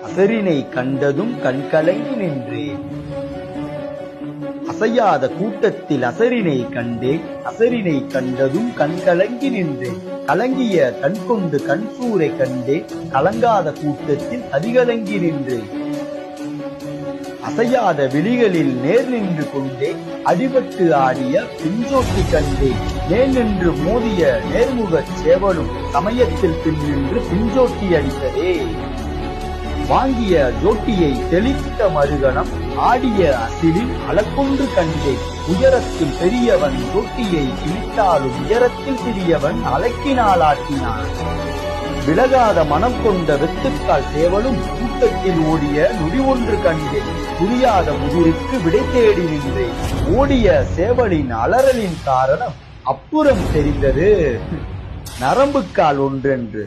அசரினை கண்டதும் கண்கலங்கி நின்றேன். அசையாத கூட்டத்தில் அசரினை கண்டேன். அசரினை கண்டதும் கண்கலங்கி நின்றேன். கலங்கிய கண் கொண்டு கண்சூரை கண்டேன். கலங்காத கூட்டத்தில் அதிகலங்கி நின்றேன். அசையாத விழிகளில் நேர் நின்று கொண்டே அடிபட்டு ஆடிய பிஞ்சோட்டி கண்டேன். நேர் நின்று மோதிய நேர்முகச் சேவலும் சமயத்தில் பின் நின்று பிஞ்சோட்டி அடித்ததே. வாங்கிய ஜோட்டியை தெளித்த மறுகணம் ஆடிய அசிலில் அளக்கொன்று கண்டேன். உயரத்தில் பெரியவன் ஜோட்டியை கிழித்தாலும் உயரத்தில் சிறியவன் அலக்கினால் ஆட்டினான். விலகாத மனம் கொண்ட வெத்துக்கால் சேவலும் கூட்டத்தில் ஓடிய நொடி ஒன்று கண்டேன். புரியாத முதிருக்கு விடை தேடி நின்றேன். ஓடிய சேவலின் அலறலின் காரணம் அப்புறம் தெரிந்தது. நரம்புக்கால் ஒன்றென்று.